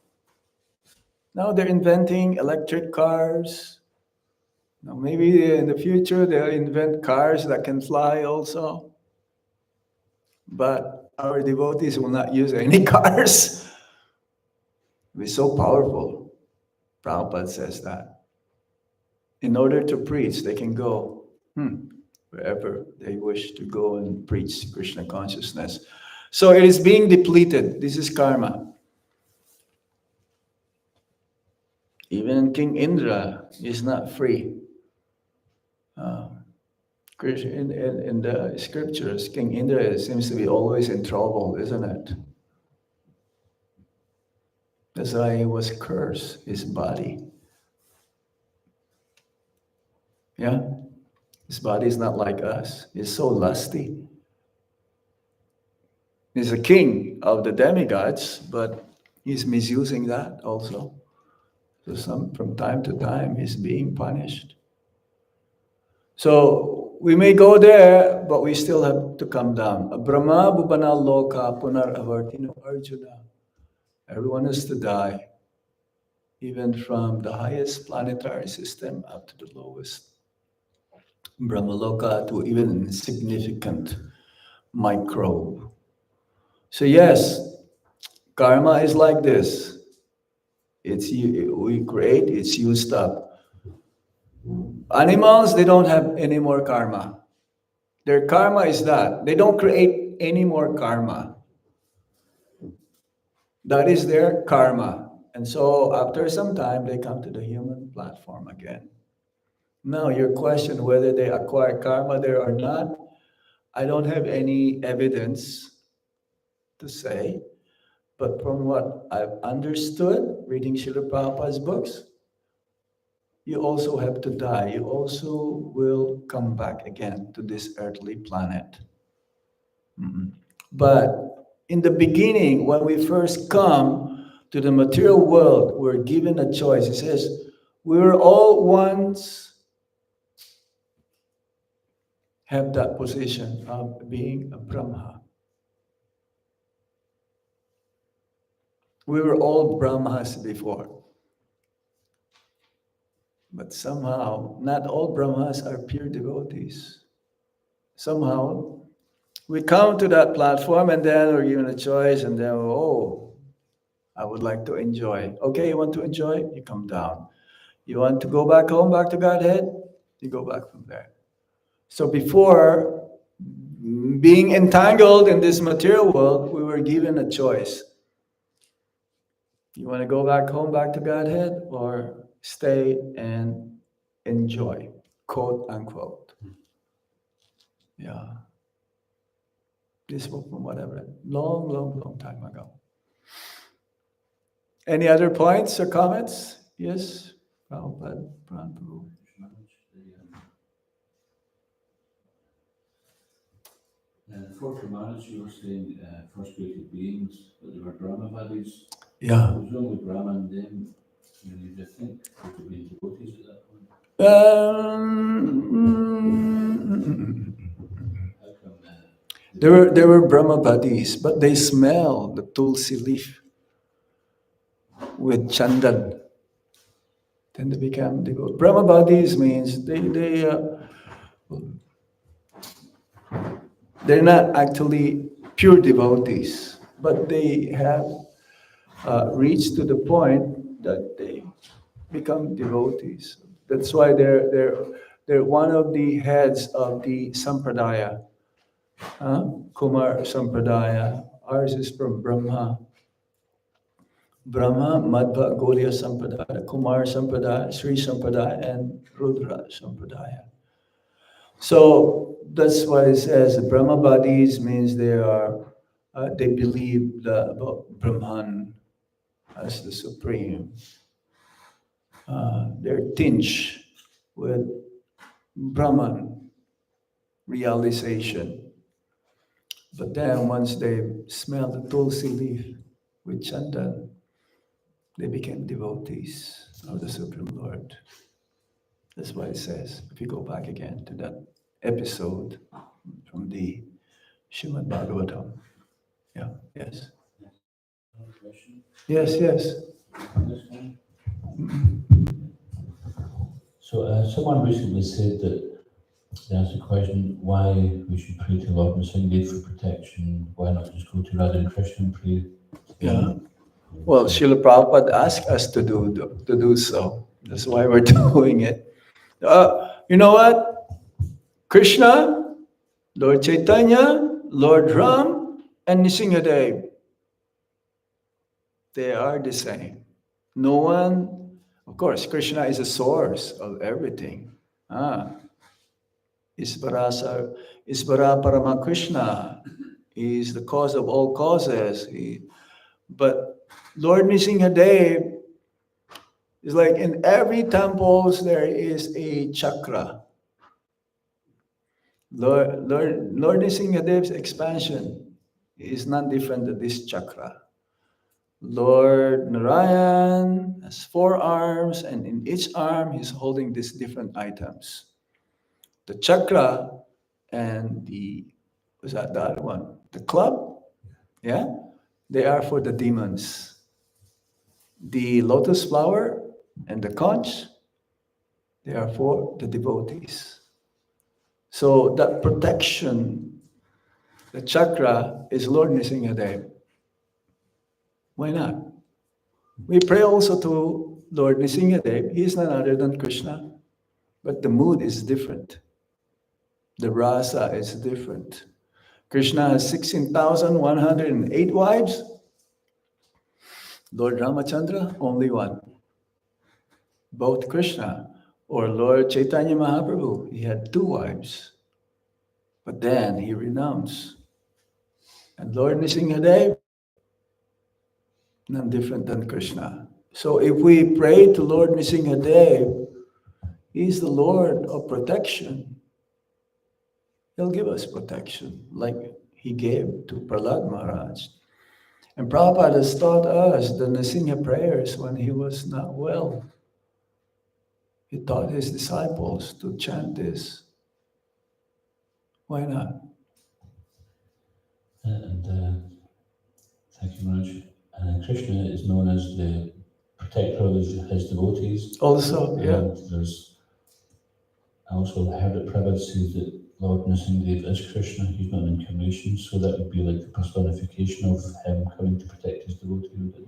S1: Now they're inventing electric cars. Now maybe in the future they'll invent cars that can fly also. But our devotees will not use any cars. It'll be so powerful. Prabhupada says that. In order to preach, they can go wherever they wish to go and preach Krishna consciousness. So it is being depleted. This is karma. Even King Indra is not free. In the scriptures, King Indra seems to be always in trouble, isn't it? That's why he was cursed, his body. Yeah? His body is not like us. He's so lusty. He's a king of the demigods, but he's misusing that also. So from time to time, he's being punished. So we may go there, but we still have to come down. Brahma bhuvana loka punar avartino Arjuna. Everyone has to die, even from the highest planetary system up to the lowest Brahmaloka, to even insignificant microbe. So yes, karma is like this. We create, it's used up. Animals, they don't have any more karma. Their karma is that. They don't create any more karma. That is their karma. And so after some time, they come to the human platform again. Now, your question whether they acquire karma there or not, I don't have any evidence to say. But from what I've understood, reading Srila Prabhupada's books, you also have to die. You also will come back again to this earthly planet. But in the beginning, when we first come to the material world, we're given a choice. It says, we were all once have that position of being a Brahma. We were all Brahmas before. But somehow, not all Brahmas are pure devotees. Somehow, we come to that platform and then we're given a choice and then, I would like to enjoy. Okay, you want to enjoy? You come down. You want to go back home, back to Godhead? You go back from there. So before being entangled in this material world, we were given a choice. You want to go back home, back to Godhead, or stay and enjoy, quote unquote. Yeah. This was from whatever, long time ago. Any other points or comments? Yes? Prabhupada, Prabhupada.
S3: The fourth commandments, you were saying first created beings, but they were Brahmavadis.
S1: Yeah.
S3: It was only Brahma and them. You just think they could be devotees at that point. How come
S1: There were Brahmavadis, but they smell the tulsi leaf with chandan. Then they become devotees. Brahmavadis means they're not actually pure devotees, but they have reached to the point that they become devotees. That's why they're one of the heads of the sampradaya. Kumar Sampradaya. Ours is from Brahma. Brahma, Madhva, Gaudiya Sampradaya, Kumar Sampradaya, Sri Sampradaya, and Rudra Sampradaya. So that's why it says Brahmabadis means they believe about Brahman as the supreme. They're tinged with Brahman realization. But then once they smell the tulsi leaf with chandan, they became devotees of the Supreme Lord. That's why it says, if you go back again to that episode from the Srimad Bhagavatam. Yeah, yes.
S3: Another question?
S1: Yes, yes.
S3: This one?
S4: So someone recently said that they asked the question why we should pray to Lord Nrsihadeva for protection. Why not just go to Radha and Krishna and pray?
S1: Yeah. Well, Srila Prabhupada asked us to do so. That's why we're doing it. You know what? Krishna, Lord Chaitanya, Lord Ram, and Nrsimhadev, they are the same. No one, of course, Krishna is the source of everything. Isvara Parama Krishna is the cause of all causes. But Lord Nrsimhadev is like in every temples there is a chakra. Lord Nrsimhadev's expansion is not different than this chakra. Lord Narayan has 4 arms, and in each arm he's holding these different items. The chakra and what's that, the other one? The club? Yeah? They are for the demons. The lotus flower and the conch, they are for the devotees. So that protection, the chakra, is Lord Nrsimhadev. Why not? We pray also to Lord Nrsimhadev. He is none other than Krishna, but the mood is different. The rasa is different. Krishna has 16,108 wives. Lord Ramachandra, only one. Both Krishna or Lord Chaitanya Mahaprabhu, he had 2 wives. But then he renounced. And Lord Nrsimhadev, none different than Krishna. So if we pray to Lord Nrsimhadev, he's the Lord of protection. He'll give us protection like he gave to Prahlad Maharaj. And Prabhupada has taught us the Nrsimha prayers when he was not well. He taught his disciples to chant this. Why not?
S4: And thank you, Maharaj. Krishna is known as the protector of his devotees.
S1: Also, yeah.
S4: And I also heard it Prabhupada says that Lord Nrsimhadev is Krishna, he's not an incarnation, so that would be like the personification of him coming to protect his devotees, wouldn't it?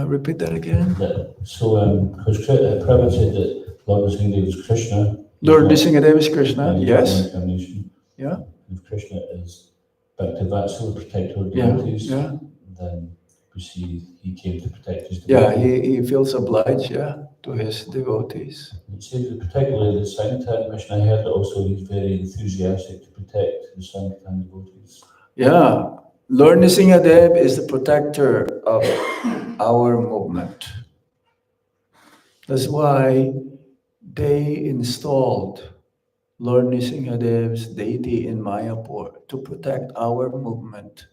S1: Repeat that again.
S4: Because Prabhupada said that Lord Nrsimhadev is Krishna.
S1: Lord Nrsimhadev is Krishna,
S4: He's
S1: yes.
S4: not an incarnation.
S1: Yeah.
S4: If Krishna is Bhaktivatsala, protector of devotees,
S1: Yeah.
S4: then we see he came to protect his
S1: Yeah,
S4: devotees.
S1: he feels obliged, to his devotees.
S4: It says that particularly the Sankirtan mission, I heard that also he's very enthusiastic to protect the Sankirtan devotees.
S1: Yeah, Lord Nrsimhadev is the protector of our movement. That's why they installed Lord Nrsimhadev's deity in Mayapur to protect our movement.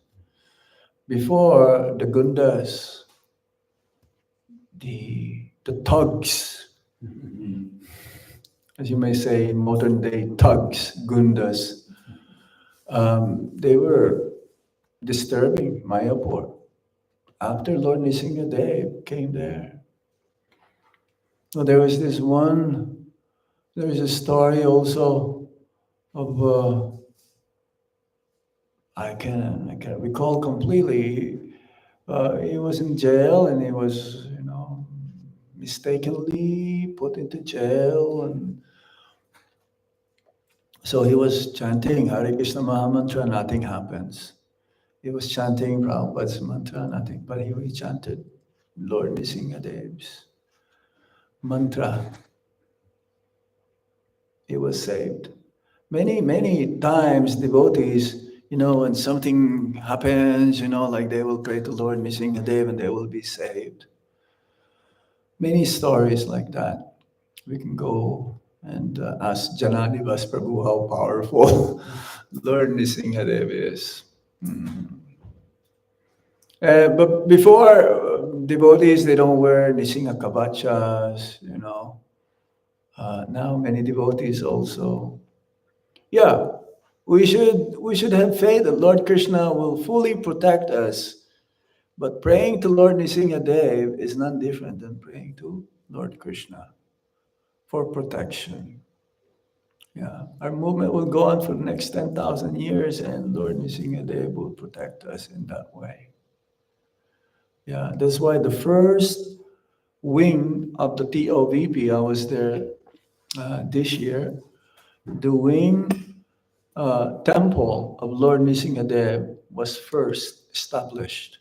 S1: Before, the Gundas, the thugs, as you may say in modern day, thugs, Gundas, they were disturbing Mayapur after Lord Nrsimhadev came there. So there was a story also of, I can't recall completely. He was in jail and he was, mistakenly put into jail, and So he was chanting Hare Krishna Mahamantra, nothing happens. He was chanting Prabhupada's mantra, nothing. But he chanted Lord Nrsingadev's mantra. He was saved. Many, many times devotees, when something happens, like they will pray to Lord Nrsingadev and they will be saved. Many stories like that. We can go and ask Janadivas Prabhu how powerful Lord Nrsingadev is. But before, devotees, they don't wear Nrsinga kabachas, now many devotees also. Yeah, we should have faith that Lord Krishna will fully protect us. But praying to Lord Nrsingadev is not different than praying to Lord Krishna for protection. Yeah, our movement will go on for the next 10,000 years, and Lord Nrsingadev will protect us in that way. Yeah, that's why the first wing of the TOVP, I was there this year, the wing temple of Lord Nrsingadev was first established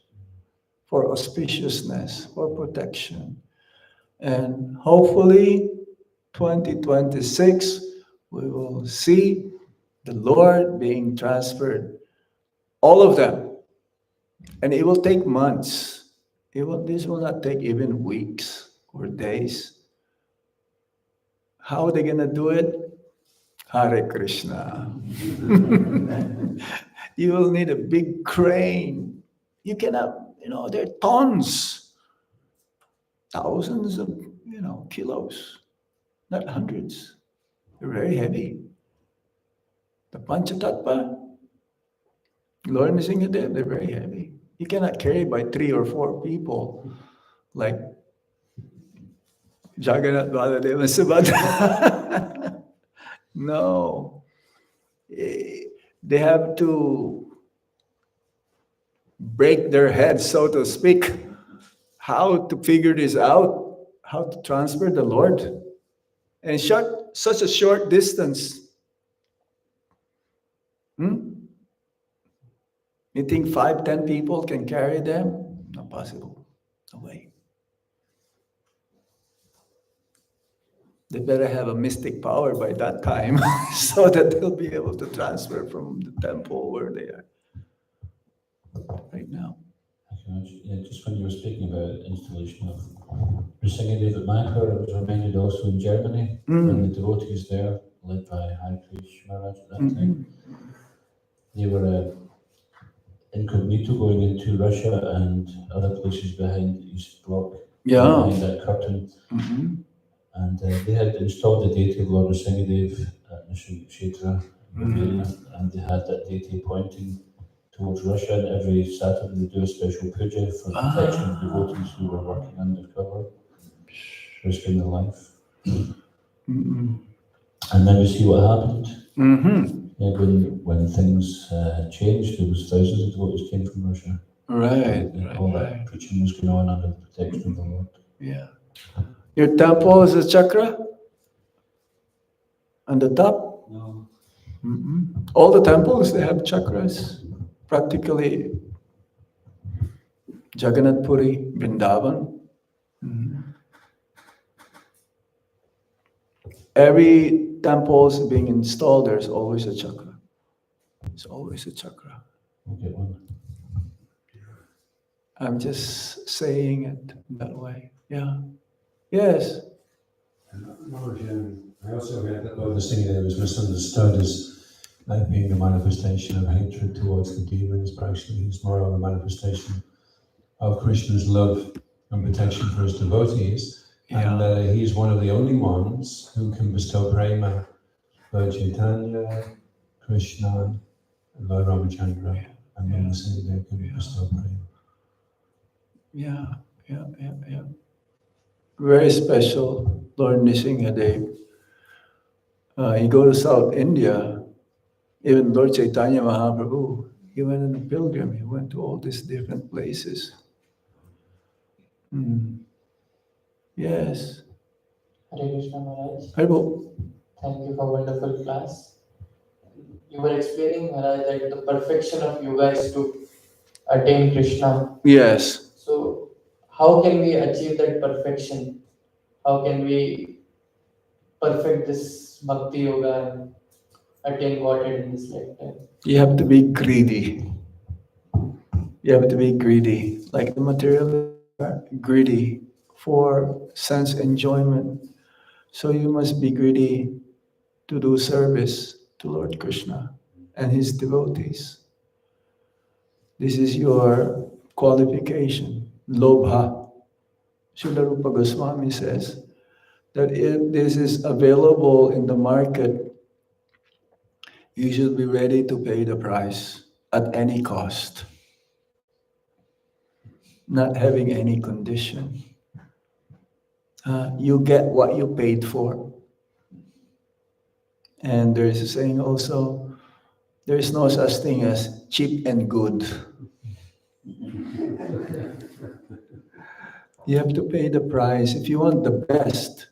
S1: for auspiciousness, for protection. And hopefully 2026, we will see the Lord being transferred, all of them. And it will take months. This will not take even weeks or days. How are they going to do it? Hare Krishna. You will need a big crane. You cannot, there are tons, thousands of, kilos, not hundreds. They're very heavy. The Panchatattva, Lord Nrsingadev, they're very heavy. You cannot carry by 3 or 4 people like Jagannath, Baladeva, and Subhadra. No. They have to break their heads, so to speak, how to figure this out, how to transfer the Lord. And such a short distance. You think 5, 10 people can carry them? Not possible. No way. They better have a mystic power by that time so that they'll be able to transfer from the temple where they are right now.
S4: Yeah, just when you were speaking about installation of Nrsingadev at Mayapur, I was reminded also in Germany, when the devotees there, led by Hare Krishna Maharaj at that time, they were incognito going into Russia and other places behind the East Bloc, behind that curtain. And they had installed the deity of Lord Nrsingadev at Nrsihadeva, and they had that deity pointing towards Russia, and every Saturday they do a special puja for the protection of devotees who were working undercover, risking their life. And then you see what happened. Yeah, when things changed, there was thousands of devotees came from Russia. All that preaching was going on under the protection of the Lord.
S1: Yeah. Your temple is a chakra? On the top?
S3: No.
S1: All the temples, they have chakras. Practically, Jagannath Puri, Vrindavan. Every temple is being installed, there's always a chakra. There's always a chakra.
S4: Okay, one.
S1: I'm just saying it that way. Yeah. Yes.
S2: I also read that Lord Nrsingadev was misunderstood as like being a manifestation of hatred towards the demons, but actually he's more of a manifestation of Krishna's love and protection for his devotees. And he's one of the only ones who can bestow prema. Lord Chaitanya, Krishna, Lord Ramachandra, and Lord Nrsingadev can bestow prema.
S1: Yeah. Very special, Lord Nrsingadev. You go to South India, even Lord Chaitanya Mahaprabhu, he went on a pilgrim, he went to all these different places. Yes.
S5: Hare Krishna Maharaj.
S1: Haribo.
S5: Thank you for wonderful class. you were explaining, Maharaj, that the perfection of yoga is to attain Krishna.
S1: Yes.
S5: So, how can we achieve that perfection? How can we perfect this bhakti yoga and attain Godhead in this lifetime?
S1: You have to be greedy. You have to be greedy. Like the materialists are greedy for sense enjoyment. So you must be greedy to do service to Lord Krishna and his devotees. This is your qualification. Lobha. Srila Rupa Goswami says that if this is available in the market, you should be ready to pay the price at any cost, not having any condition. You get what you paid for. And there is a saying also, there is no such thing as cheap and good. You have to pay the price. If you want the best,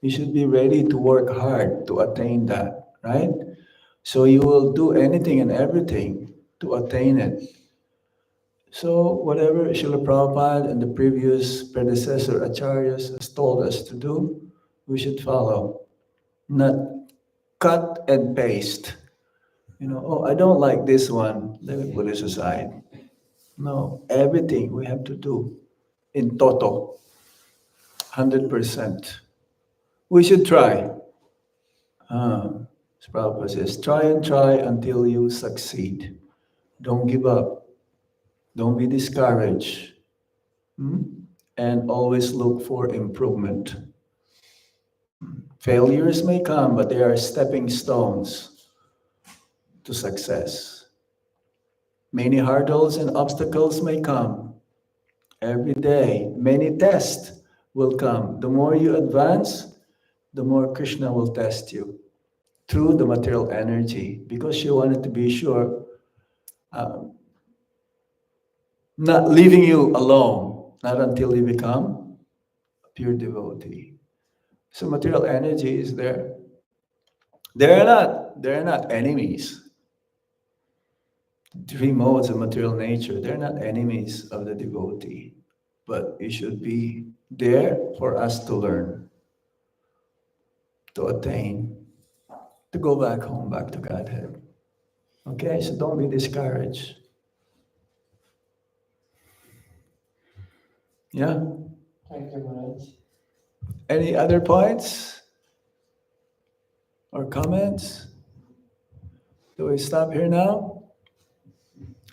S1: you should be ready to work hard to attain that, right? So you will do anything and everything to attain it. So whatever Srila Prabhupada and the previous predecessor acharyas has told us to do, we should follow. Not cut and paste. Oh, I don't like this one. Let me put this aside. No, everything we have to do in toto, 100%. We should try. Prabhupada says, try and try until you succeed. Don't give up. Don't be discouraged. And always look for improvement. Failures may come, but they are stepping stones to success. Many hurdles and obstacles may come. Every day, many tests will come. The more you advance, the more Krishna will test you through the material energy, because she wanted to be sure, not leaving you alone, not until you become a pure devotee. So material energy is there. They're not enemies. Three modes of material nature, they're not enemies of the devotee, but it should be there for us to learn, to attain, to go back home, back to Godhead. Okay, so don't be discouraged. Yeah?
S5: Thank you, Maharaj.
S1: Any other points or comments? Do we stop here now?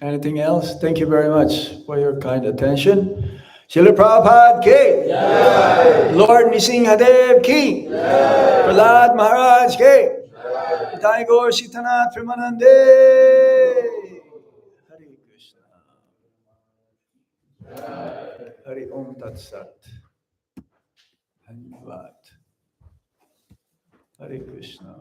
S1: Anything else? Thank you very much for your kind attention. Srila Prabhupada ki Jai. Lord Nrsihadeva ki Jai. Prahlad Maharaj ki Jai. Jai Gaur Sitanath Premanande. Hare Krishna. Hare Om Tat Sat. Dhanyavad. Hare Krishna.